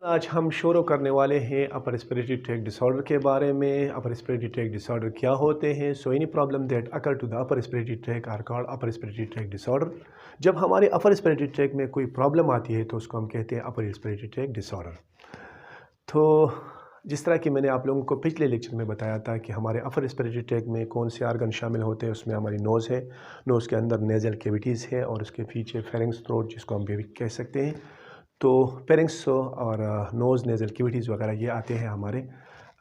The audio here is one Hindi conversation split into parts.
आज हम शुरू करने वाले हैं अपर रेस्पिरेटरी ट्रैक डिसऑर्डर के बारे में। अपर रेस्पिरेटरी ट्रैक डिसऑर्डर क्या होते हैं? So any problem that occur to the upper respiratory tract are called upper respiratory tract disorder. जब हमारे अपर रेस्पिरेटरी ट्रैक में कोई प्रॉब्लम आती है तो उसको हम कहते हैं अपर रेस्पिरेटरी ट्रैक डिसऑर्डर। तो जिस तरह कि मैंने आप लोगों को पिछले लेक्चर में बताया था कि हमारे अपर रेस्पिरेटरी ट्रैक में कौन से आर्गन शामिल होते हैं, उसमें हमारी नोज़ है, नोज़ के अंदर नेज़ल कैविटीज़ है और उसके पीछे फेरिंक्स थ्रोट जिसको हम बेबी कह सकते हैं। तो फेरिंक्स और नोज़ नेज़ल कैविटीज़ वगैरह ये आते हैं हमारे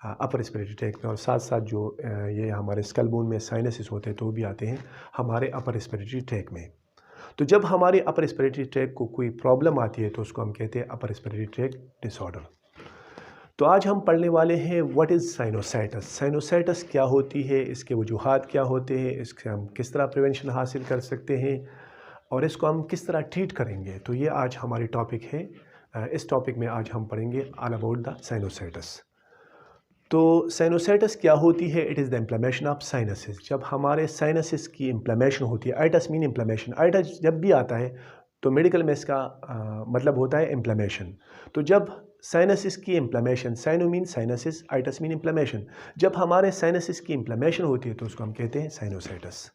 अपर रेस्पिरेटरी ट्रैक में, और साथ साथ जो ये हमारे स्कल बोन में साइनसेस होते हैं तो वो भी आते हैं हमारे अपर रेस्पिरेटरी ट्रैक में। तो जब हमारे अपर रेस्पिरेटरी ट्रैक को कोई प्रॉब्लम आती है तो उसको हम कहते हैं अपर रेस्पिरेटरी ट्रैक डिसऑर्डर। तो आज हम पढ़ने वाले हैं व्हाट इज़ साइनोसाइटिस। साइनोसाइटिस क्या होती है, इसके वजूहात क्या होते हैं, इससे हम किस तरह प्रिवेंशन हासिल कर सकते हैं और इसको हम किस तरह ट्रीट करेंगे। तो ये आज हमारी टॉपिक है। इस टॉपिक में आज हम पढ़ेंगे ऑल अबाउट द साइनोसाइटिस। तो साइनोसाइटिस क्या होती है? It is the inflammation of sinuses. जब हमारे साइनसेस की इन्फ्लेमेशन होती है, आइटस मीन इन्फ्लेमेशन। आइटस जब भी आता है तो मेडिकल में इसका मतलब होता है इन्फ्लेमेशन। तो जब साइनसिस की inflammation, sino mean sinuses, itis mean inflammation, जब हमारे साइनसिस की इन्फ्लेमेशन होती है तो उसको हम कहते हैं साइनोसाइटिस।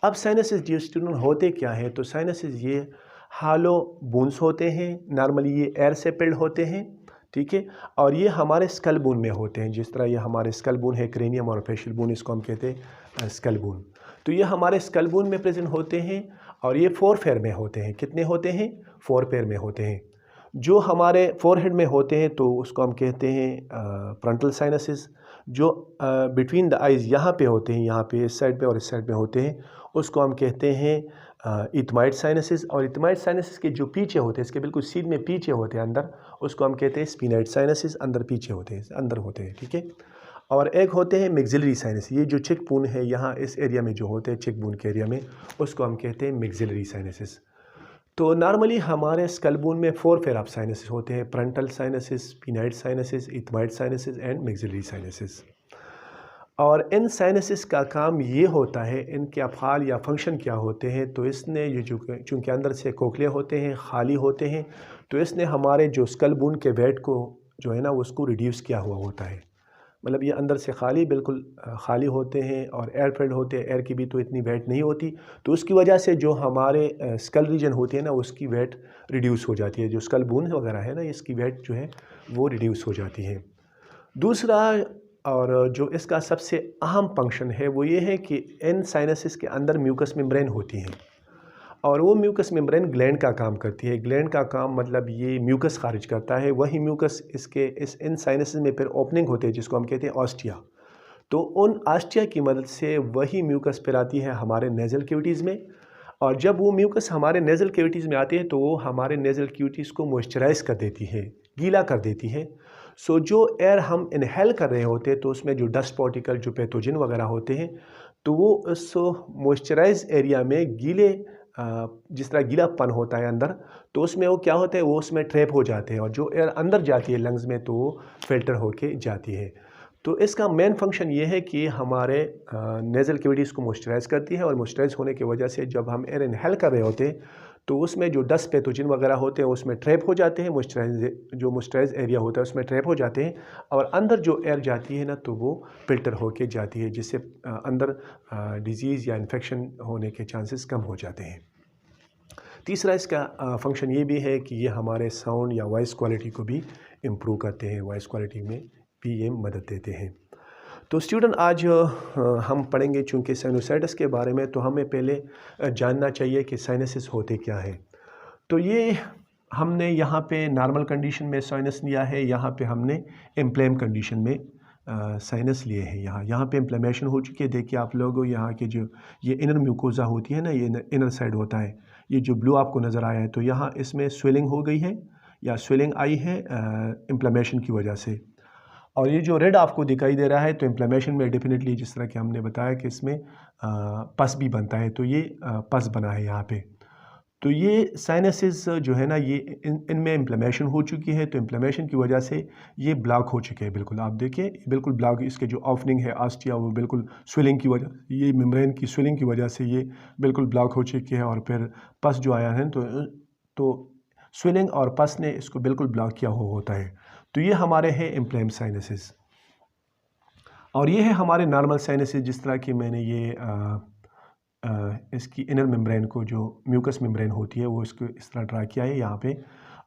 अब साइनसिस जो स्टूडेंट होते क्या है, तो साइनसिस ये हालो बोन्स होते हैं। नॉर्मली ये एयर से पिल्ड होते हैं, ठीक है, और ये हमारे स्कल बोन में होते हैं। जिस तरह ये हमारे स्कल बोन है, क्रेनियम और फेशियल बोन, इसको हम कहते हैं स्कल बोन। तो ये हमारे स्कल बोन में प्रेजेंट होते हैं और ये 4 पेयर में होते हैं। कितने होते हैं? 4 पेयर में होते हैं। जो हमारे फोरहेड में होते हैं तो उसको हम कहते हैं फ्रंटल साइनसिस। जो बिटवीन द आइज़ यहाँ पे होते हैं, यहाँ पे इस साइड पे और इस साइड पे होते हैं, उसको हम कहते हैं इथमाइड साइनसिस। और इथमाइड साइनसिस के जो पीछे होते हैं, इसके बिल्कुल सीध में पीछे होते हैं अंदर, उसको हम कहते हैं स्पिनाइड साइनसिस। अंदर पीछे होते हैं, अंदर होते हैं, ठीक है। और एक होते हैं मैक्सिलरी साइनस। ये जो चिक बोन है यहाँ इस एरिया में जो होते हैं, चिक बोन के एरिया में, उसको हम कहते हैं मैक्सिलरी साइनसिस। तो नॉर्मली हमारे स्कल बोन में 4 पेयर ऑफ साइनसिस होते हैं: frontal sinuses, sphenoid sinuses, ethmoid sinuses and maxillary sinuses. और इन साइनसिस का काम ये होता है, इनके अफ़ाल या फंक्शन क्या होते हैं, तो इसने ये जो चूँकि अंदर से कोखलिया होते हैं, खाली होते हैं, तो इसने हमारे जो स्कल बोन के वेट को जो है ना उसको रिड्यूस किया हुआ होता है। मतलब ये अंदर से खाली, बिल्कुल खाली होते हैं और एयर फिल्ड होते हैं। एयर की भी तो इतनी वेट नहीं होती, तो उसकी वजह से जो हमारे स्कल रीजन होती है ना उसकी वेट रिड्यूस हो जाती है। जो स्कल बोन वगैरह है ना, इसकी वेट जो है वो रिड्यूस हो जाती है। दूसरा और जो इसका सबसे अहम फंक्शन है वो ये है कि इन साइनसिस के अंदर म्यूकस मेम्ब्रेन होती है और वो म्यूकस मेम्ब्रेन ग्लैंड का काम करती है। ग्लैंड का काम मतलब ये म्यूकस खारिज करता है। वही म्यूकस इसके इन साइनसेस में फिर ओपनिंग होते हैं जिसको हम कहते हैं ऑस्टिया। तो उन ऑस्टिया की मदद से वही म्यूकस फिर आती है हमारे नेज़ल कैविटीज़ में, और जब वो म्यूकस हमारे नेज़ल कैविटीज़ में आती है तो वो हमारे नेज़ल कैविटीज़ को मॉइस्चराइज कर देती है, गीला कर देती है। सो जो एयर हम इनहेल कर रहे होते हैं तो उसमें जो डस्ट पार्टिकल, जो पैथोजन वगैरह होते हैं, तो वो उस मॉइस्चराइज एरिया में गीले जिस तरह गीलापन होता है अंदर, तो उसमें वो क्या होता है, वो उसमें ट्रैप हो जाते हैं और जो एयर अंदर जाती है लंग्स में तो वो फिल्टर होके जाती है। तो इसका मेन फंक्शन ये है कि हमारे नेज़ल कैविटीज़ को मॉइस्चराइज करती है, और मॉइस्चराइज होने की वजह से जब हम एयर इनहेल कर रहे होते हैं तो उसमें जो डस्ट पैथोजन वगैरह होते हैं उसमें ट्रैप हो जाते हैं। जो मॉइस्चराइज एरिया होता है उसमें ट्रैप हो जाते हैं, और अंदर जो एयर जाती है ना तो वो फिल्टर होके जाती है, जिससे अंदर डिजीज़ या इन्फेक्शन होने के चांसेस कम हो जाते हैं। तीसरा इसका फंक्शन ये भी है कि ये हमारे साउंड या वॉइस क्वालिटी को भी इम्प्रूव करते हैं। वॉइस क्वालिटी में भी ये मदद देते हैं। तो स्टूडेंट आज हम पढ़ेंगे चूँकि साइनोसाइटिस के बारे में, तो हमें पहले जानना चाहिए कि साइनसिस होते क्या है। तो ये हमने यहाँ पे नॉर्मल कंडीशन में साइनस लिया है, यहाँ पे हमने इम्प्लेम कंडीशन में साइनस लिए हैं। यहाँ पे इन्फ्लेमेशन हो चुकी है। देखिए आप लोग, यहाँ के जो ये इनर म्यूकोजा होती है ना, ये इनर साइड होता है, ये जो ब्लू आपको नज़र आया है, तो यहाँ इसमें स्वेलिंग हो गई है या स्वेलिंग आई है इन्फ्लेमेशन की वजह से। और ये जो रेड आपको दिखाई दे रहा है, तो इन्फ्लेमेशन में डेफिनेटली जिस तरह कि हमने बताया कि इसमें पस भी बनता है, तो ये पस बना है यहाँ पे। तो ये साइनसिस जो है ना, ये इनमें इन्फ्लेमेशन हो चुकी है, तो इन्फ्लेमेशन की वजह से ये ब्लॉक हो चुके हैं। बिल्कुल आप देखिए, बिल्कुल ब्लॉक, इसके जो ओपनिंग है ऑस्टिया वो बिल्कुल स्वेलिंग की वजह, ये मेम्ब्रेन की स्वेलिंग की वजह से ये बिल्कुल ब्लॉक हो चुके हैं, और फिर पस जो आया है तो स्वेलिंग और पस ने इसको बिल्कुल ब्लॉक किया हुआ होता है। तो ये हमारे हैं इम्फ्लेम साइनसेस। और ये है हमारे नॉर्मल साइनसेस, जिस तरह कि मैंने ये इसकी इनर मेम्ब्रेन को, जो म्यूकस मेम्ब्रेन होती है, वो इसको इस तरह ड्रा किया है यहाँ पे।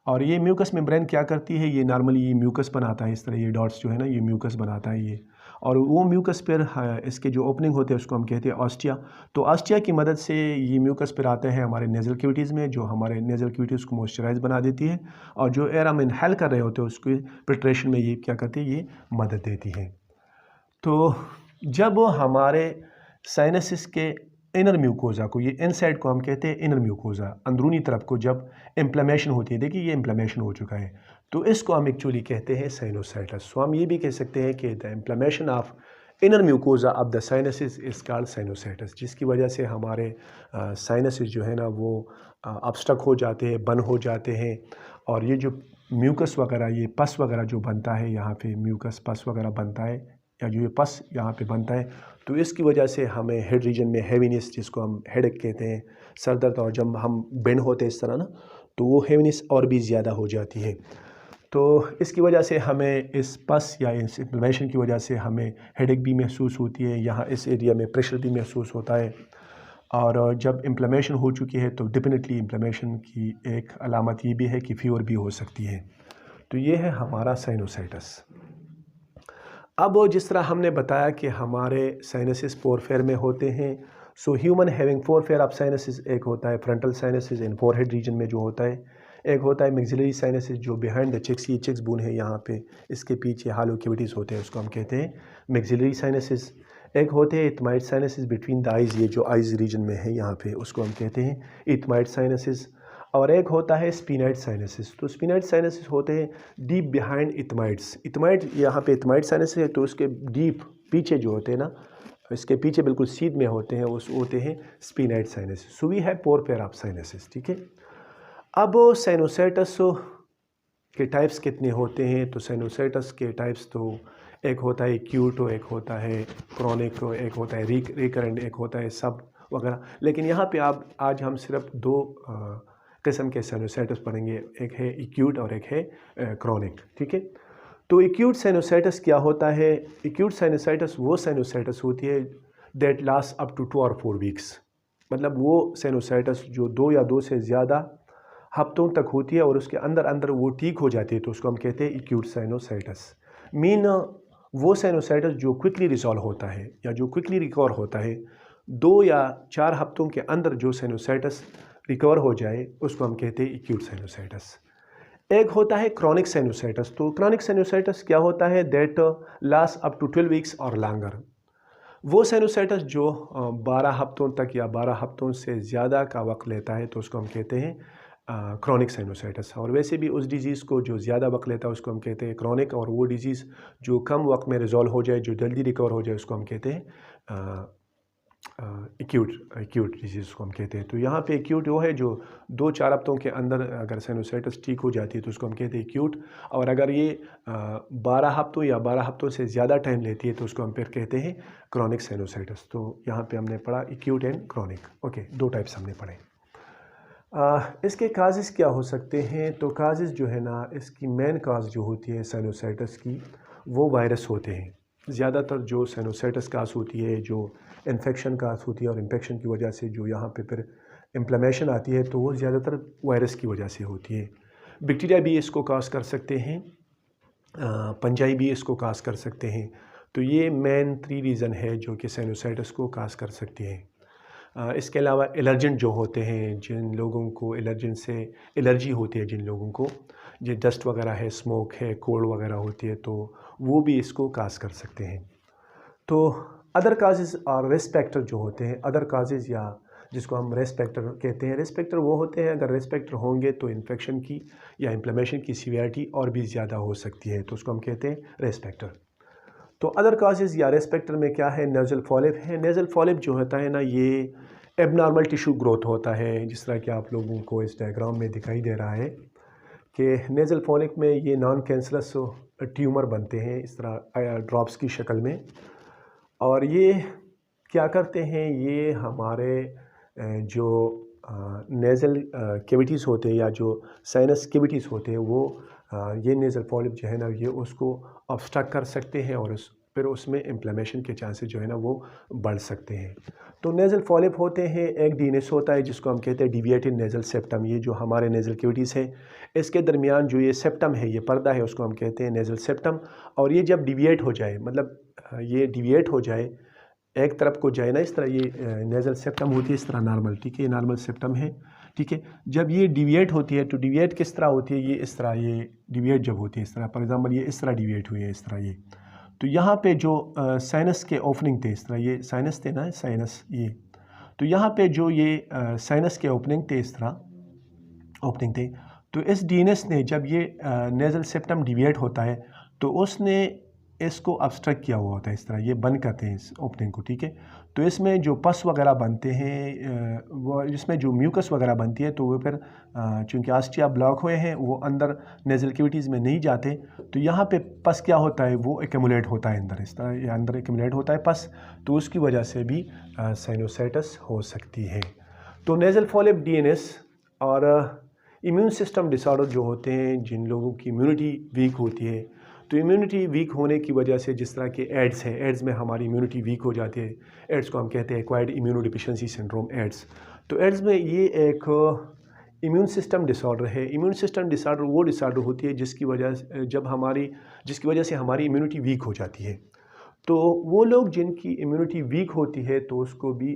और ये म्यूकस मेम्ब्रेन क्या करती है, ये नॉर्मली ये म्यूकस बनाता है, इस तरह ये डॉट्स जो है ना, ये म्यूकस बनाता है ये। और वो म्यूकस पर इसके जो ओपनिंग होते हैं उसको हम कहते हैं ऑस्टिया। तो ऑस्टिया की मदद से ये म्यूकस पर आते हैं हमारे नेज़ल कैविटीज़ में, जो हमारे नेज़ल कैविटीज़ को मॉइस्चराइज बना देती है। और जो एयर हम इनहेल कर रहे होते हैं उसके फिल्ट्रेशन में ये क्या करती है, ये मदद देती है। तो जब हमारे साइनसिस के इनर म्यूकोज़ा को, ये इनसाइड को हम कहते हैं इनर म्यूकोज़ा, अंदरूनी तरफ को जब इन्फ्लेमेशन होती है, देखिए ये इन्फ्लेमेशन हो चुका है, तो इसको हम एक्चुअली कहते हैं साइनोसाइटिस। सो हम ये भी कह सकते हैं कि the inflammation of inner mucosa of the sinuses is called sinusitis, जिसकी वजह से हमारे साइनसिस जो है ना वो ऑब्स्ट्रक हो जाते हैं, बंद हो जाते हैं। और ये जो म्यूकस वगैरह, ये पस वगैरह जो बनता है यहाँ पे, म्यूकस पस वगैरह बनता है, या जो ये पस यहाँ पे बनता है, तो इसकी वजह से हमें हेड रीजन में हैवीनेस, जिसको हम हेडेक कहते हैं, सर दर्द, और जब हम बेंड होते हैं इस तरह ना, तो वो हैवीनेस और भी ज़्यादा हो जाती है। तो इसकी वजह से हमें इस पस या इस इन्फ्लेमेशन की वजह से हमें हेडेक भी महसूस होती है, यहाँ इस एरिया में प्रेशर भी महसूस होता है। और जब इन्फ्लेमेशन हो चुकी है तो डेफिनेटली इन्फ्लेमेशन की एक अलामत ये भी है कि फीवर भी हो सकती है। तो ये है हमारा साइनोसाइटिस। अब जिस तरह हमने बताया कि हमारे साइनसिस पोरफेयर में होते हैं, so human having four pair of sinuses, एक होता है frontal sinuses in forehead region में जो होता है, एक होता है मैक्सिलरी साइनसिस जो बिहाइंड द चिक्स, ये चिक्स बोन है यहाँ पे, इसके पीछे हालो कैविटीज़ होते हैं, उसको हम कहते हैं मैक्सिलरी साइनसिस। एक होते हैं इथमाइड साइनसिस बिटवीन द आइज़, ये जो आइज़ रीजन में है यहाँ पे, उसको हम कहते हैं इथमाइड साइनसिस। और एक होता है स्पिनाइड साइनसिस। तो स्पिनाइड साइनसिस होते हैं डीप बिहाइंड इथमाइड्स। इथमाइड, यहाँ पे इथमाइड साइनसिस है, तो उसके डीप पीछे जो होते हैं ना, इसके पीछे बिल्कुल सीध में होते हैं, उस होते हैं sphenoid sinuses. So we have four pair of sinuses, ठीक है। अब साइनोसाइटिस के टाइप्स कितने होते हैं, तो साइनोसाइटिस के टाइप्स तो एक होता है एक्यूट, एक होता है क्रॉनिक, एक होता है रिकरेंट, एक होता है सब वगैरह। लेकिन यहाँ पे आप आज हम सिर्फ दो किस्म के साइनोसाइटिस पढ़ेंगे, एक है एक्यूट और एक है क्रॉनिक, ठीक है। तो एक्यूट साइनोसाइटिस क्या होता है? एक्यूट साइनोसाइटिस वो साइनोसाइटिस होती है दैट लास्ट अप टू 2 और 4 वीक्स, मतलब वो साइनोसाइटिस जो 2 या 2 से ज़्यादा हफ्तों तक होती है और उसके अंदर अंदर वो ठीक हो जाती है, तो उसको हम कहते हैं एक्यूट साइनोसाइटिस। मीन वो साइनोसाइटिस जो क्विकली रिजॉल्व होता है या जो क्विकली रिकवर होता है, 2 या 4 हफ्तों के अंदर जो साइनोसाइटिस रिकवर हो जाए, उसको हम कहते हैं एक्यूट साइनोसाइटिस। एक होता है क्रॉनिक साइनोसाइटिस। तो क्रॉनिक साइनोसाइटिस क्या होता है? That last up to 12 weeks और लॉन्गर। वो साइनोसाइटिस जो 12 हफ्तों तक या 12 हफ्तों से ज़्यादा का वक्त लेता है, तो उसको हम कहते हैं क्रॉनिक साइनोसाइटिस। और वैसे भी उस डिज़ीज़ को जो ज़्यादा वक्त लेता है उसको हम कहते हैं क्रॉनिक, और वो डिज़ीज़ जो कम वक्त में रिजॉल्व हो जाए, जो जल्दी रिकवर हो जाए, उसको हम कहते हैं एक्यूट डिजीज़ को हम कहते हैं। तो यहाँ पे एक्यूट वो है जो 2-4 हफ्तों के अंदर अगर साइनोसाइटिस ठीक हो जाती है तो उसको हम कहते हैं एक्यूट। और अगर ये 12 हफ्तों या 12 हफ्तों से ज़्यादा टाइम लेती है तो उसको हम फिर कहते हैं क्रॉनिक साइनोसाइटिस। तो यहाँ पे हमने पढ़ा acute and chronic, okay, 2 types हमने पढ़े। इसके काजेज़ क्या हो सकते हैं? तो काजेज़ जो है ना, इसकी मेन काज जो होती है साइनोसाइटिस की, वो वायरस होते हैं। ज़्यादातर जो साइनोसाइटिस काज होती है, जो इन्फेक्शन काज होती है, और इन्फेक्शन की वजह से जो यहाँ पे फिर इन्फ्लेमेशन आती है, तो वो ज़्यादातर वायरस की वजह से होती है। बैक्टीरिया भी इसको काज कर सकते हैं, फंजाई भी इसको काज कर सकते हैं। तो ये मेन 3 रीज़न है जो कि साइनोसाइटिस को काज कर सकते हैं। इसके अलावा एलर्जेंट जो होते हैं, जिन लोगों को एलर्जेंट से एलर्जी होती है, जिन लोगों को जो डस्ट वगैरह है, स्मोक है, कोल्ड वगैरह होती है, तो वो भी इसको काज कर सकते हैं। तो अदर काजेज़ और रिस्क फैक्टर जो होते हैं, अदर काजेज़ या जिसको हम रिस्क फैक्टर कहते हैं, रिस्क फैक्टर वो होते हैं अगर रिस्क फैक्टर होंगे तो इन्फेक्शन की या इन्फ्लेमेशन की सीवियरिटी और भी ज़्यादा हो सकती है, तो उसको हम कहते हैं रिस्क फैक्टर। तो अदर काजेज़ या रिस्क फैक्टर में क्या है? नेज़ल पॉलिप है। नेज़ल पॉलिप जो होता है ना, ये एबनॉर्मल टिश्यू ग्रोथ होता है, जिस तरह कि आप लोगों को इस डायग्राम में दिखाई दे रहा है कि नेज़ल पॉलिप में ये नॉन कैंसरस ट्यूमर बनते हैं इस तरह ड्रॉप्स की शक्ल में। और ये क्या करते हैं? ये हमारे जो नेज़ल कैविटीज़ होते हैं या जो साइनस कैविटीज़ होते हैं वो ये नेज़ल पॉलिप जो है ना ये उसको ऑब्स्ट्रक्ट कर सकते हैं और फिर उसमें इन्फ्लेमेशन के चांसेस जो है ना वो बढ़ सकते हैं। तो नेज़ल पॉलिप होते हैं, एक डीएनएस होता है जिसको हम कहते हैं डिविएटेड नेज़ल सेप्टम। ये जो हमारे नेज़ल कैविटीज़ है इसके दरमियान जो ये सेप्टम है, ये पर्दा है, उसको हम कहते हैं नेज़ल सेप्टम। और ये जब डिविएट हो जाए, मतलब ये डिविएट हो जाए, एक तरफ को जाए ना, इस तरह ये नेज़ल सेप्टम होती है इस तरह नॉर्मल, ठीक है, ये नॉर्मल सेप्टम है, ठीक है। जब ये डिविएट होती है तो डिविएट किस तरह होती है, ये इस तरह, ये डिविएट जब होती है इस तरह, फॉर एग्जांपल ये इस तरह डिविएट हुई है इस तरह ये, तो यहाँ पे जो साइनस के ओपनिंग थे इस तरह, ये साइनस थे ना, साइनस ये, तो यहाँ पे जो ये साइनस के ओपनिंग थे इस तरह ओपनिंग थे, तो इस डीएनएस ने जब ये नेज़ल सेप्टम डिविएट होता है तो उसने इसको ऑब्स्ट्रक्ट किया हुआ होता है इस तरह, ये बंद करते हैं इस ओपनिंग को, ठीक है। तो इसमें जो पस वगैरह बनते हैं वो, इसमें जो म्यूकस वगैरह बनती है तो वो फिर चूँकि आस्टिया ब्लॉक हुए हैं वो अंदर नेज़ल कैविटीज़ में नहीं जाते, तो यहाँ पे पस क्या होता है, वो एक्यूमुलेट होता है अंदर इस तरह, ये अंदर एक्यूमुलेट होता है पस, तो उसकी वजह से भी साइनोसाइटिस हो सकती है। तो नेज़ल पॉलिप डीएनएस और इम्यून सिस्टम डिसऑर्डर जो होते हैं, जिन लोगों की इम्यूनिटी वीक होती है, तो इम्यूनिटी वीक होने की वजह से जिस तरह के एड्स हैं, एड्स में हमारी इम्यूनिटी वीक हो जाती है, एड्स को हम कहते हैं एक्वायर्ड इम्यूनोडिफिशियंसी सिंड्रोम एड्स। तो एड्स में ये एक इम्यून सिस्टम डिसऑर्डर है। इम्यून सिस्टम डिसऑर्डर वो डिसऑर्डर होती है जिसकी वजह से हमारी इम्यूनिटी वीक हो जाती है। तो वो लोग जिनकी इम्यूनिटी वीक होती है तो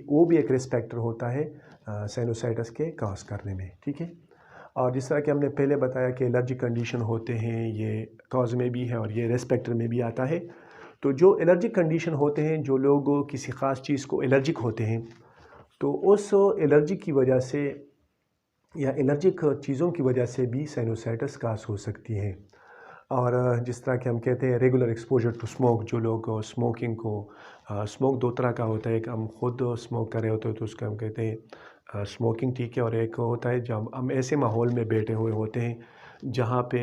वो भी एक रिस्क फैक्टर होता है साइनोसाइटिस के काज करने में, ठीक है। और जिस तरह कि हमने पहले बताया कि एलर्जिक कंडीशन होते हैं, ये कॉज में भी है और ये रिस्क फैक्टर में भी आता है। तो जो एलर्जिक कंडीशन होते हैं, जो लोग किसी ख़ास चीज़ को एलर्जिक होते हैं, तो उस एलर्जी की वजह से या एलर्जिक चीज़ों की वजह से भी साइनोसाइटिस काज हो सकती है। और जिस तरह कि हम कहते हैं रेगुलर एक्सपोजर टू स्मोक, जो लोग स्मोकिंग को स्मोक दो तरह का होता है, एक हम खुद स्मोक कर रहे होते हैं तो उसको हम कहते हैं स्मोकिंग, ठीक है, और एक होता है जब हम ऐसे माहौल में बैठे हुए होते हैं जहाँ पे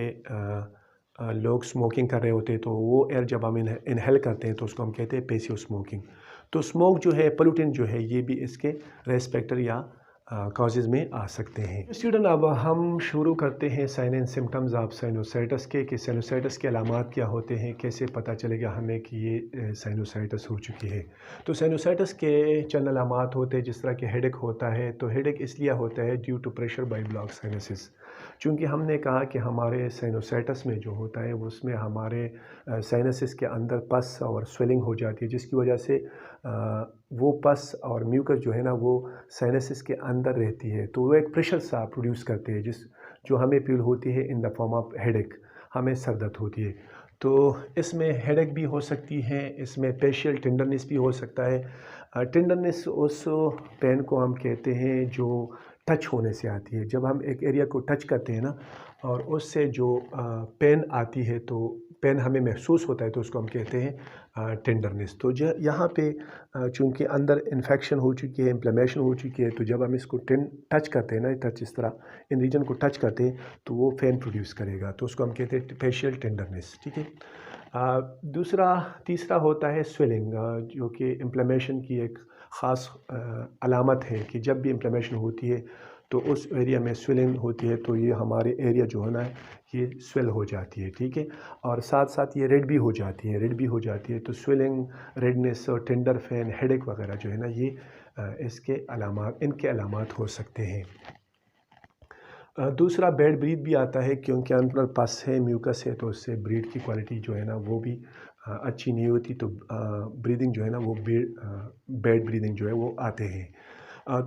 लोग स्मोकिंग कर रहे होते हैं, तो वो एयर जब हम इनहेल करते हैं तो उसको हम कहते हैं पैसिव स्मोकिंग। तो स्मोक जो है, पोल्यूटेंट जो है, ये भी इसके रिस्क फैक्टर या कॉजेज़ में आ सकते हैं। स्टूडेंट, अब हम शुरू करते हैं sign and symptoms of sinusitis के, कि साइनोसाइटिस के अलामात क्या होते हैं, कैसे पता चलेगा हमें कि ये साइनोसाइटिस हो चुकी है। तो साइनोसाइटिस के चंद अलामात होते हैं, जिस तरह के हेडेक होता है, तो हेडेक इसलिए होता है due to pressure by block sinuses. चूँकि हमने कहा कि हमारे साइनोसाइटिस में जो होता है उसमें हमारे साइनसिस के अंदर पस और स्वेलिंग हो जाती है, जिसकी वजह से वो पस और म्यूकस जो है ना वो साइनसिस के अंदर रहती है, तो वो एक प्रेशर सा प्रोड्यूस करते हैं जो हमें फील होती है in the form of headache, हमें सर दर्द होती है। तो इसमें हेडेक भी हो सकती है, इसमें फेशियल टेंडरनेस भी हो सकता है। टेंडरनेस उस पेन को हम कहते हैं जो टच होने से आती है, जब हम एक एरिया को टच करते हैं ना और उससे जो पेन आती है, तो पेन हमें महसूस होता है, तो उसको हम कहते हैं टेंडरनेस। तो यहाँ पे चूँकि अंदर इन्फेक्शन हो चुकी है, इन्फ्लेमेशन हो चुकी है, तो जब हम इसको टच करते हैं ना, टच इस तरह इन रीजन को टच करते हैं तो वो पेन प्रोड्यूस करेगा, तो उसको हम कहते हैं फेशियल टेंडरनेस, ठीक है। तीसरा होता है स्वेलिंग, जो कि इन्फ्लेमेशन की एक ख़ास अलामत है कि जब भी इन्फ्लेमेशन होती है तो उस एरिया में स्वेलिंग होती है, तो ये हमारे एरिया जो है ना ये स्वेल हो जाती है, ठीक है। और साथ साथ ये रेड भी हो जाती है, तो स्वेलिंग, रेडनेस और टेंडर पेन, हेडेक वगैरह जो है ना ये इनके अलामात हो सकते हैं। दूसरा बैड ब्रीथ भी आता है, क्योंकि अंदर पस है, म्यूकस है, तो उससे ब्रीथ की क्वालिटी जो है ना वो भी अच्छी नहीं होती, तो ब्रीदिंग जो है ना वो बैड ब्रीदिंग जो है वो आते हैं।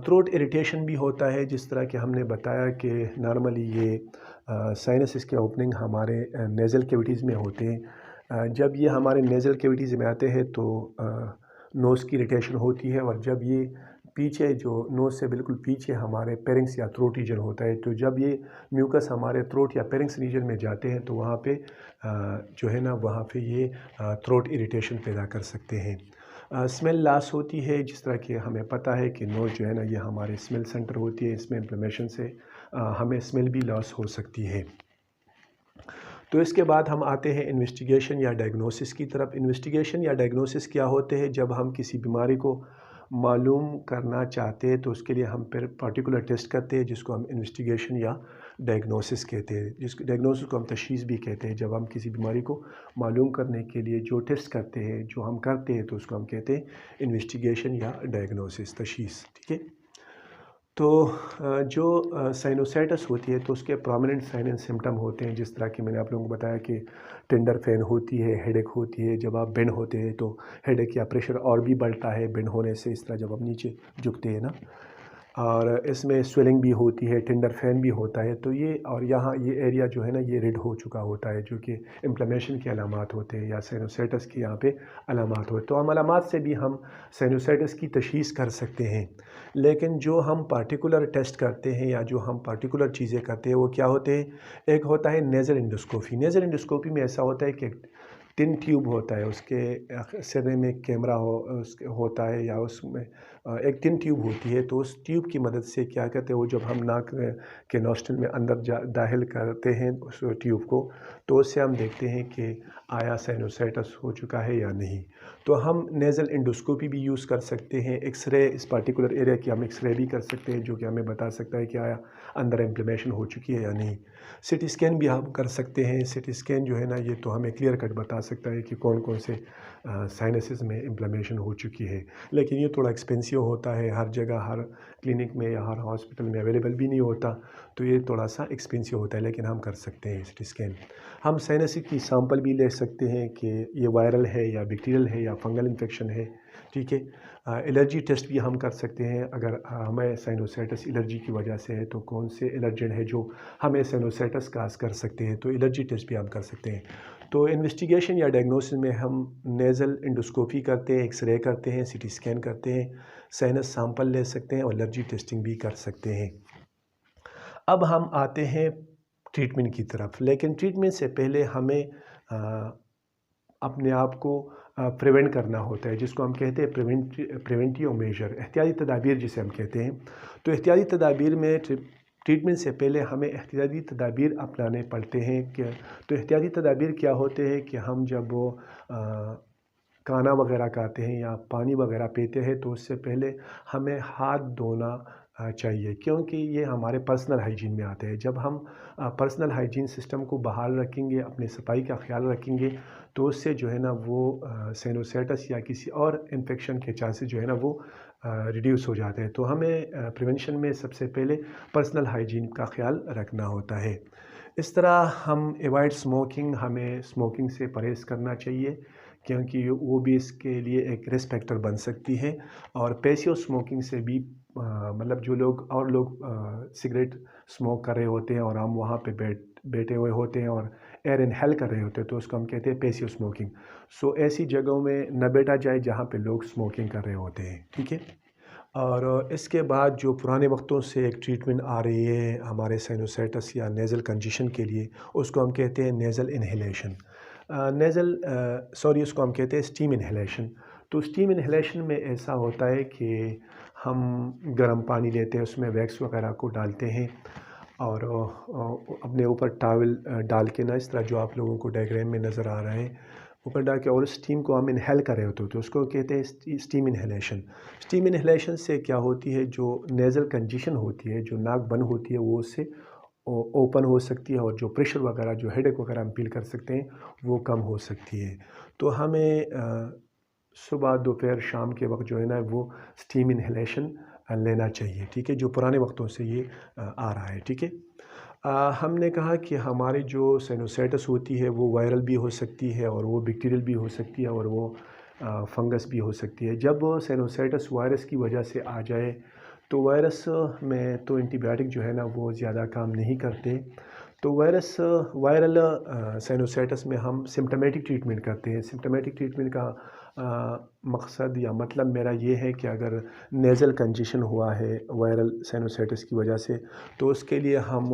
थ्रोट इरिटेशन भी होता है, जिस तरह कि हमने बताया कि नॉर्मली ये साइनसिस के ओपनिंग हमारे नेज़ल कैविटीज़ में होते हैं। जब ये हमारे नेज़ल कैविटीज़ में आते हैं तो नोज़ की इरिटेशन होती है, और जब ये पीछे जो नोज़ से बिल्कुल पीछे हमारे पेरिंग्स या थ्रोट रीजन होता है, तो जब ये म्यूकस हमारे थ्रोट या पेरिंग्स रीजन में जाते हैं तो वहाँ पे जो है ना वहाँ पे ये थ्रोट इरिटेशन पैदा कर सकते हैं। स्मेल लॉस होती है, जिस तरह कि हमें पता है कि नोज़ जो है ना ये हमारे स्मेल सेंटर होती है, इसमें इन्फ्लेमेशन से हमें स्मेल भी लॉस हो सकती है। तो इसके बाद हम आते हैं इन्वेस्टिगेशन या डायग्नोसिस की तरफ। इन्वेस्टिगेशन या डायग्नोसिस क्या होते हैं, जब हम किसी बीमारी को मालूम करना चाहते हैं तो उसके लिए हम फिर पर्टिकुलर टेस्ट करते हैं जिसको हम इन्वेस्टिगेशन या डायग्नोसिस कहते हैं, जिसको डायग्नोसिस को हम तशख़ीस भी कहते हैं। जब हम किसी बीमारी को मालूम करने के लिए जो टेस्ट करते हैं, जो हम करते हैं, तो उसको हम कहते हैं इन्वेस्टिगेशन या डायग्नोसिस, तशख़ीस। ठीक है। तो जो साइनोसाइटिस होती है तो उसके प्रोमिनेंट साइन एंड सिम्टम होते हैं, जिस तरह कि मैंने आप लोगों को बताया कि टेंडर पेन होती है, हेडेक होती है। जब आप बेंड होते हैं तो हेडेक या प्रेशर और भी बढ़ता है बेंड होने से, इस तरह जब आप नीचे झुकते हैं ना। और इसमें स्वेलिंग भी होती है, टेंडर फैन भी होता है। तो ये और यहाँ ये एरिया जो है ना ये रेड हो चुका होता है, जो कि इन्फ्लेमेशन के अलामात होते हैं या साइनोसाइटिस की यहाँ पे अलामात होते हैं। तो हम अलामात से भी हम साइनोसाइटिस की तशख़ीस कर सकते हैं। लेकिन जो हम पार्टिकुलर टेस्ट करते हैं या जो हम पार्टिकुलर चीज़ें करते हैं वो क्या होते हैं, एक होता है नेज़ल एंडोस्कोपी। नेज़ल एंडोस्कोपी में ऐसा होता है कि टिन ट्यूब होता है, उसके सिरे में कैमरा होता है या उसमें एक टिन ट्यूब होती है। तो उस ट्यूब की मदद से क्या कहते हैं, वो जब हम नाक के नॉस्ट्रिल में अंदर दाखिल करते हैं उस ट्यूब को, तो उससे हम देखते हैं कि आया साइनोसाइटिस हो चुका है या नहीं। तो हम नेज़ल एंडोस्कोपी भी यूज़ कर सकते हैं। एक्सरे, इस पार्टिकुलर एरिया की हम एक्सरे भी कर सकते हैं, जो कि हमें बता सकता है कि आया अंदर इन्फ्लेमेशन हो चुकी है या नहीं। सिटी स्कैन भी हम कर सकते हैं। सिटी स्कैन जो है ना ये तो हमें क्लियर कट बता सकता है कि कौन कौन से साइनसेस में इन्फ्लेमेशन हो चुकी है। लेकिन ये थोड़ा एक्सपेंसिव होता है, हर जगह हर क्लिनिक में या हर हॉस्पिटल में अवेलेबल भी नहीं होता, तो ये थोड़ा सा एक्सपेंसिव होता है, लेकिन हम कर सकते हैं सिटी स्कैन। हम साइनस की सैंपल भी ले सकते हैं कि ये वायरल है या बैक्टीरियल है या फंगल इन्फेक्शन है। ठीक है। एलर्जी टेस्ट भी हम कर सकते हैं। अगर हमें साइनोसाइटिस एलर्जी की वजह से है तो कौन से एलर्जेन है जो हमें साइनोसाइटिस काज कर सकते हैं, तो एलर्जी टेस्ट भी हम कर सकते हैं। तो इन्वेस्टिगेशन या डायग्नोसिस में हम नेज़ल एंडोस्कोपी करते हैं, एक्सरे करते हैं, सिटी स्कैन करते हैं, साइनस सैंपल ले सकते हैं और एलर्जी टेस्टिंग भी कर सकते हैं। अब हम आते हैं ट्रीटमेंट की तरफ, लेकिन ट्रीटमेंट से पहले हमें अपने आप को प्रिवेंट करना होता है, जिसको हम कहते हैं प्रिवेंटिव मेजर, एहतियाती तदाबीर जिसे हम कहते हैं। तो एहतियाती तदाबीर में ट्रीटमेंट से पहले हमें एहतियाती तदाबीर अपनाने पड़ते हैं। कि तो एहतियाती तदाबीर क्या होते हैं कि हम जब वो खाना वगैरह खाते हैं या पानी वगैरह पीते हैं तो उससे पहले हमें हाथ धोना चाहिए, क्योंकि ये हमारे पर्सनल हाइजीन में आते हैं। जब हम पर्सनल हाइजीन सिस्टम को बहाल रखेंगे, अपनी सफाई का ख्याल रखेंगे, तो उससे जो है ना वो साइनोसाइटिस या किसी और इन्फेक्शन के चांसेस जो है ना वो रिड्यूस हो जाते हैं। तो हमें प्रिवेंशन में सबसे पहले पर्सनल हाइजीन का ख्याल रखना होता है। इस तरह हम एवॉइड स्मोकिंग, हमें स्मोकिंग से परहेज़ करना चाहिए, क्योंकि वो भी इसके लिए एक रिस्क फैक्टर बन सकती है। और पैसिव स्मोकिंग से भी मतलब जो लोग सिगरेट स्मोक कर रहे होते हैं और हम वहाँ पे बैठे हुए होते हैं और एयर इनहेल कर रहे होते हैं, तो उसको हम कहते हैं पैसिव स्मोकिंग। सो ऐसी जगहों में न बैठा जाए जहाँ पे लोग स्मोकिंग कर रहे होते हैं। ठीक है। और इसके बाद जो पुराने वक्तों से एक ट्रीटमेंट आ रही है हमारे साइनोसाइटिस या नेज़ल कंजेशन के लिए, उसको हम कहते हैं नेज़ल इन्हेलेशन। उसको हम कहते हैं स्टीम इन्हेलेशन। तो स्टीम इन्हेलेशन में ऐसा होता है कि हम गर्म पानी लेते हैं, उसमें वैक्स वगैरह को डालते हैं और अपने ऊपर टॉवल डाल के ना, इस तरह जो आप लोगों को डायग्राम में नज़र आ रहा है, ऊपर डाल के और स्टीम को हम इनहेल कर रहे होते हैं, तो उसको कहते हैं स्टीम इन्हेलेशन। स्टीम इन्हेलेशन से क्या होती है, जो नेज़ल कंजेशन होती है, जो नाक बंद होती है, वो उससे ओपन हो सकती है और जो प्रेशर वगैरह, जो हेडेक वगैरह हम फील कर सकते हैं, वो कम हो सकती है। तो हमें सुबह, दोपहर, शाम के वक्त जो है ना वो स्टीम इन्हेलेशन लेना चाहिए। ठीक है। जो पुराने वक्तों से ये आ रहा है। ठीक है। हमने कहा कि हमारी जो साइनोसाइटिस होती है वो वायरल भी हो सकती है और वो बैक्टीरियल भी हो सकती है और वो फंगस भी हो सकती है। जब साइनोसाइटिस वायरस की वजह से आ जाए तो वायरस में तो एंटीबायोटिक जो है ना वो ज़्यादा काम नहीं करते। तो वायरल साइनोसाइटिस में हम सिम्टोमेटिक ट्रीटमेंट करते हैं। सिम्टोमेटिक ट्रीटमेंट का मकसद या मतलब मेरा ये है कि अगर नेज़ल कंजेशन हुआ है वायरल साइनोसाइटिस की वजह से, तो उसके लिए हम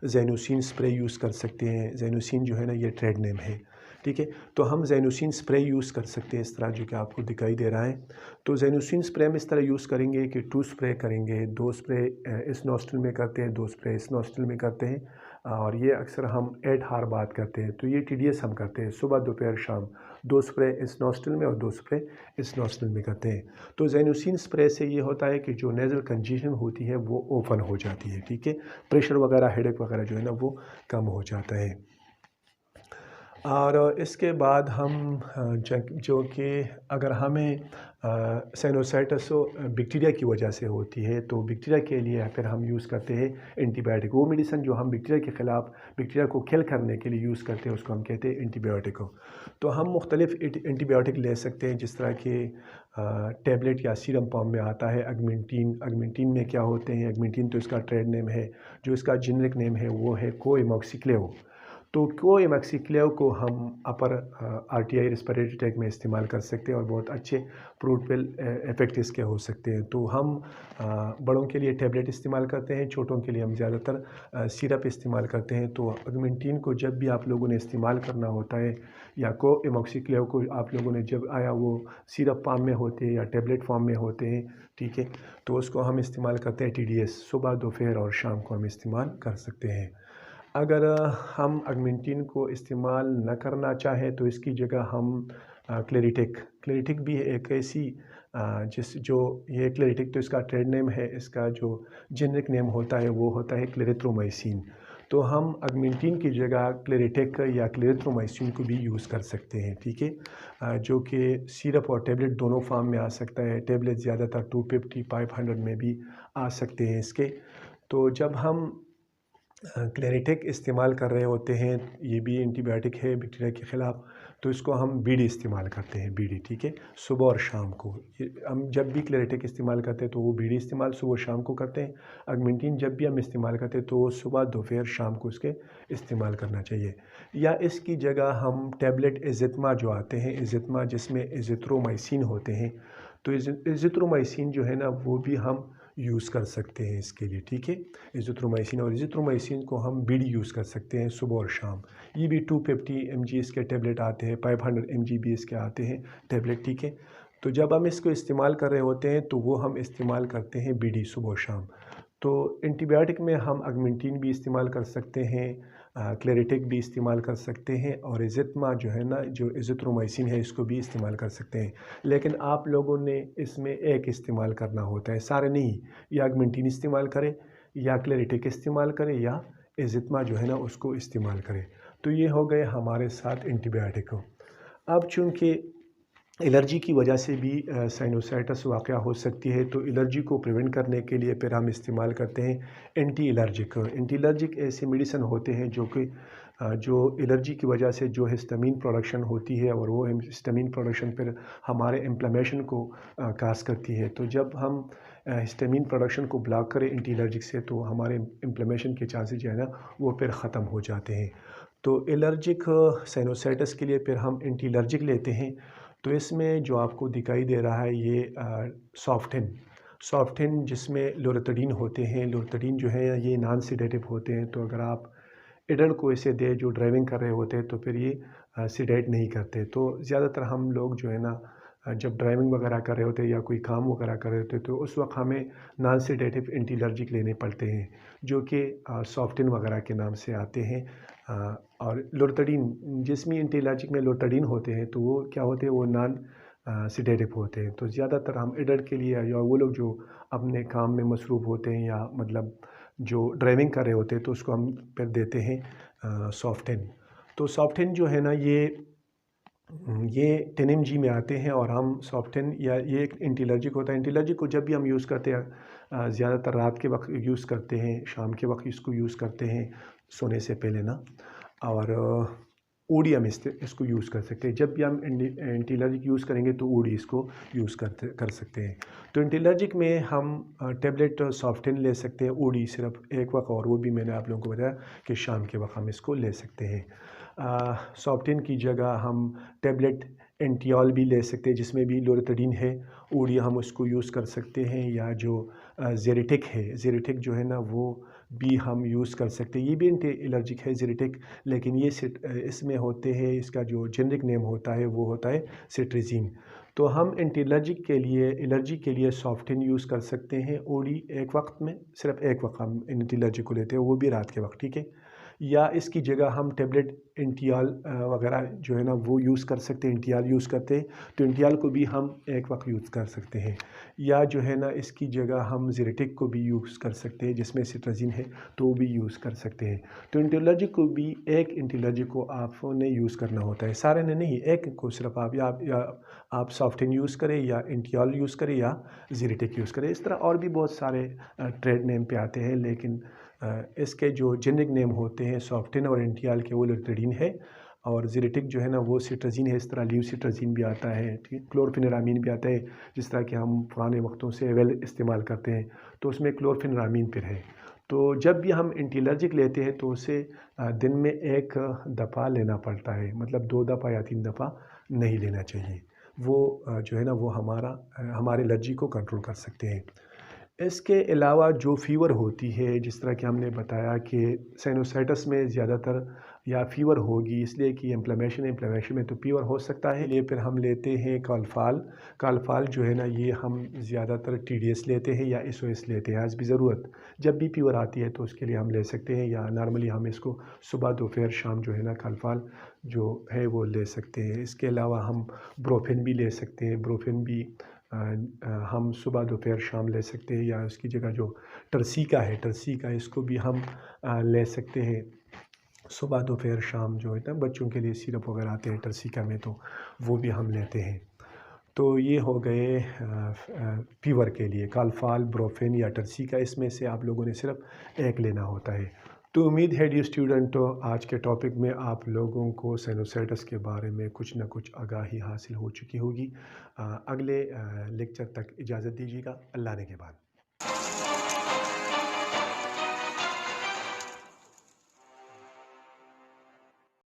ज़ैनुसिन स्प्रे यूज़ कर सकते हैं। ज़ैनुसिन जो है ना ये ट्रेड नेम है। ठीक है। तो हम ज़ैनुसिन स्प्रे यूज़ कर सकते हैं, इस तरह जो कि आपको दिखाई दे रहा है। तो ज़ैनुसिन स्प्रे हम इस तरह यूज़ करेंगे कि 2 स्प्रे करेंगे, 2 स्प्रे इस नॉस्ट्रिल में करते हैं, 2 स्प्रे इस नॉस्ट्रिल में करते हैं। और ये अक्सर हम 8 हार बात करते हैं। तो ये TDS हम करते हैं सुबह दोपहर शाम, 2 स्प्रे इस नॉस्ट्रल में और 2 स्प्रे इस नॉस्ट्रल में करते हैं। तो ज़ैनुसिन स्प्रे से ये होता है कि जो नेज़ल कंजेशन होती है वो ओपन हो जाती है, ठीक है। प्रेशर वगैरह, हेडेक वगैरह जो है ना वो कम हो जाता है। और इसके बाद हम जो कि अगर हमें साइनोसाइटिस बैक्टीरिया की वजह से होती है, तो बैक्टीरिया के लिए फिर हम यूज़ करते हैं एंटीबायोटिक। वो मेडिसिन जो हम बैक्टीरिया के ख़िलाफ़, बैक्टीरिया को किल करने के लिए यूज़ करते हैं, उसको हम कहते हैं एंटीबायोटिक। तो हम मुख्तलिफ़ एंटीबायोटिक ले सकते हैं, जिस तरह के टैबलेट या सीरम फॉर्म में आता है अगमेंटीन। अगमेंटीन में क्या होते हैं, अगमेंटीन तो इसका ट्रेड नेम है, जो इसका जेनरिक नेम है वो है कोएमॉक्सिक्लेव। तो कोएमॉक्सिक्लेव को हम अपर RTI रेस्पिरेटरी ट्रैक में इस्तेमाल कर सकते हैं और बहुत अच्छे फ्रूटफुल इफ़ेक्ट इसके हो सकते हैं। तो हम बड़ों के लिए टैबलेट इस्तेमाल करते हैं, छोटों के लिए हम ज़्यादातर सिरप इस्तेमाल करते हैं। तो अगमेंटीन को जब भी आप लोगों ने इस्तेमाल करना होता है, या कोएमॉक्सिक्लेव को आप लोगों ने जब आया वो सिरप फॉर्म में होते हैं या टैबलेट फॉर्म में होते हैं, ठीक है, तो उसको हम इस्तेमाल करते हैं TDS, सुबह दोपहर और शाम को हम इस्तेमाल कर सकते हैं। अगर हम अगमेंटीन को इस्तेमाल न करना चाहें तो इसकी जगह हम क्लेरिटिक भी एक ऐसी जो ये क्लेरिटिक तो इसका ट्रेड नेम है, इसका जो जेनरिक नेम होता है वो होता है क्लेरिथ्रोमाइसिन। तो हम अगमेंटीन की जगह क्लेरिटिक या क्लेरिथ्रोमाइसिन को भी यूज़ कर सकते हैं, ठीक है, जो कि सिरप और टैबलेट दोनों फॉर्म में आ सकता है। टैबलेट ज़्यादातर 250-500 में भी आ सकते हैं इसके। तो जब हम क्लेरिटिक इस्तेमाल कर रहे होते हैं, ये भी एंटीबायोटिक है बैक्टीरिया के ख़िलाफ़, तो इसको हम BD इस्तेमाल करते हैं, BD, ठीक है, सुबह और शाम को। हम जब भी क्लेरिटिक इस्तेमाल करते हैं तो वो BD इस्तेमाल सुबह शाम को करते हैं। अगमेंटीन जब भी हम इस्तेमाल करते हैं तो सुबह दोपहर शाम को इसके इस्तेमाल करना चाहिए। या इसकी जगह हम टैबलेट एज़िथमा जो आते हैं, एज़िथमा जिसमें एज़िथ्रोमाइसिन होते हैं, तो एज़िथ्रोमाइसिन जो है ना वो भी हम यूज़ कर सकते हैं इसके लिए, ठीक है। एज़िथ्रोमाइसिन को हम BD यूज़ कर सकते हैं सुबह और शाम। ये भी 250 mg इसके टैबलेट आते हैं, 500 mg भी इसके आते हैं टैबलेट, ठीक है। तो जब हम इसको इस्तेमाल कर रहे होते हैं तो वो हम इस्तेमाल करते हैं BD सुबह शाम। तो एंटीबायोटिक में हम अगमेंटीन भी इस्तेमाल कर सकते हैं, क्लेरिटिक भी इस्तेमाल कर सकते हैं, और एज़िथमा जो है ना, जो एज़िथ्रोमाइसिन है, इसको भी इस्तेमाल कर सकते हैं। लेकिन आप लोगों ने इसमें एक इस्तेमाल करना होता है, सारे नहीं। या अगमेंटीन इस्तेमाल करें, या क्लेरिटिक इस्तेमाल करें, या एज़िथमा जो है ना उसको इस्तेमाल करें। तो ये हो गए हमारे साथ एंटीबायोटिक। अब चूँकि एलर्जी की वजह से भी साइनोसाइटिस वाक़या हो सकती है, तो एलर्जी को प्रिवेंट करने के लिए फिर हम इस्तेमाल करते हैं एंटी एलर्जिक ऐसे मेडिसिन होते हैं जो एलर्जी की वजह से जो हिस्टामिन प्रोडक्शन होती है, और वो हिस्टामिन प्रोडक्शन फिर हमारे इन्फ्लेमेशन को काज करती है। तो जब हम हिस्टामिन प्रोडक्शन को ब्लॉक करें एंटी एलर्जिक से, तो हमारे इन्फ्लेमेशन के चांसेस जो है ना वो फिर ख़त्म हो जाते हैं। तो एलर्जिक साइनोसाइटिस के लिए फिर हम एंटी एलर्जिक लेते हैं। तो इसमें जो आपको दिखाई दे रहा है ये सॉफ्टेन जिसमें लोरेथाडीन होते हैं। लोरेथाडीन जो है ये नॉन सेडेटिव होते हैं, तो अगर आप एडल्ट को इसे दे जो ड्राइविंग कर रहे होते हैं तो फिर ये सेडेट नहीं करते। तो ज़्यादातर हम लोग जो है ना जब ड्राइविंग वगैरह कर रहे होते हैं या कोई काम वगैरह कर रहे होते हैं, तो उस वक्त हमें नॉन सेडेटिव एंटी एलर्जिक लेने पड़ते हैं, जो कि सॉफ्टेन वगैरह के नाम से आते हैं। और लोरेथाडीन जिसमें एंटी एलर्जिक में लोरेथाडीन होते हैं, तो वो क्या होते हैं, वो नॉन सेडेटिव होते हैं। तो ज़्यादातर हम एडल्ट के लिए, या वो लोग जो अपने काम में मसरूफ़ होते हैं, या मतलब जो ड्राइविंग कर रहे होते हैं, तो उसको हम फिर देते हैं सॉफ्टेन। तो सॉफ्टेन जो है ना ये 10 mg में आते हैं, और हम सॉफ्टेन, या ये एक एंटी एलर्जिक होता है। एंटी एलर्जिक को जब भी हम यूज़ करते हैं, ज़्यादातर रात के वक्त यूज़ करते हैं, शाम के वक्त इसको यूज़ करते हैं सोने से पहले ना। और OD हम इसको यूज़ कर सकते हैं। जब भी हम एंटी एलर्जिक यूज़ करेंगे तो OD इसको यूज़ कर सकते हैं। तो एंटी एलर्जिक में हम टैबलेट सॉफ्टेन ले सकते हैं, OD सिर्फ एक वक्त, और वो भी मैंने आप लोगों को बताया कि शाम के वक्त हम इसको ले सकते हैं। सॉफ्टेन की जगह हम टैबलेट एंटिऑल भी ले सकते हैं, जिसमें भी लोरेथाडीन है। OD हम उसको यूज़ कर सकते हैं, या जो ज़ेरेटिक जो है ना वो भी हम यूज़ कर सकते हैं। ये भी एंटी एलर्जिक है ज़ेरेटिक, लेकिन ये इसमें होते हैं, इसका जो जेनरिक नेम होता है वो होता है सिट्रीज़िन। तो हम एंटी एलर्जी के लिए सॉफ्टेन यूज़ कर सकते हैं। OD एक वक्त में, सिर्फ एक वक्त हम एंटी एलर्जी को लेते हैं, वो भी रात के वक्त, ठीक है। या इसकी जगह हम टेबलेट इंटियाल वगैरह जो है ना वो यूज़ कर सकते हैं। इंटियाल यूज़ करते हैं तो इंटियाल को भी हम एक वक्त यूज़ कर सकते हैं, या जो है ना इसकी जगह हम ज़िरेटिक को भी यूज़ कर सकते हैं जिसमें सिट्राजिन है, तो वो भी यूज़ कर सकते हैं। तो एंटीएलर्जिक को भी एक एंटीएलर्जिक को आपने यूज़ करना होता है, सारे ने नहीं, एक को सिर्फ आप या आप सॉफ्टिन यूज़ करें या इंटियाल यूज़ करें या ज़िरेटिक यूज़ करें। इस तरह और भी बहुत सारे ट्रेड नेम पे आते हैं, लेकिन इसके जो जेनेरिक नेम होते हैं सॉफ्टिन और इंटियाल के वो लोरित्रेडिन है, और ज़िरेटिक जो है ना वो सिट्राजिन है। इस तरह ल्यूसिट्राजिन भी आता है, ठीक है, क्लोरफेनिरामीन भी आता है, जिस तरह कि हम पुराने वक्तों से वेल इस्तेमाल करते हैं, तो उसमें क्लोरफेनिरामीन फिर है। तो जब भी हम एंटीएलर्जिक लेते हैं तो उसे दिन में एक दफ़ा लेना पड़ता है, मतलब 2 दफ़ा या 3 दफ़ा नहीं लेना चाहिए। वो जो है ना वो हमारे एलर्जी को कंट्रोल कर सकते हैं। इसके अलावा जो फ़ीवर होती है, जिस तरह कि हमने बताया कि साइनोसाइटिस में ज़्यादातर या फ़ीवर होगी इसलिए कि इन्फ्लेमेशन में तो फ़ीवर हो सकता है, लिए फिर हम लेते हैं कालफाल। कालफाल जो है ना ये हम ज़्यादातर टीडीएस लेते हैं या एसओएस लेते हैं, आज भी ज़रूरत जब भी फ़ीवर आती है तो उसके लिए हम ले सकते हैं, या नॉर्मली हम इसको सुबह दोपहर शाम जो है ना कालफाल जो है वो ले सकते हैं। इसके अलावा हम ब्रोफेन भी ले सकते हैं, ब्रोफेन भी हम सुबह दोपहर शाम ले सकते हैं, या उसकी जगह जो टर्सिका है, टर्सिका इसको भी हम ले सकते हैं सुबह दोपहर शाम। जो है ना बच्चों के लिए सिरप वगैरह आते हैं टर्सिका में, तो वो भी हम लेते हैं। तो ये हो गए फ़ीवर के लिए कालफाल, ब्रोफेन या टर्सिका, इसमें से आप लोगों ने सिर्फ एक लेना होता है। तो उम्मीद है डियर स्टूडेंट आज के टॉपिक में आप लोगों को साइनोसाइटिस के बारे में कुछ ना कुछ आगाही हासिल हो चुकी होगी। अगले लेक्चर तक इजाज़त दीजिएगा। अल्लाह ने के बाद।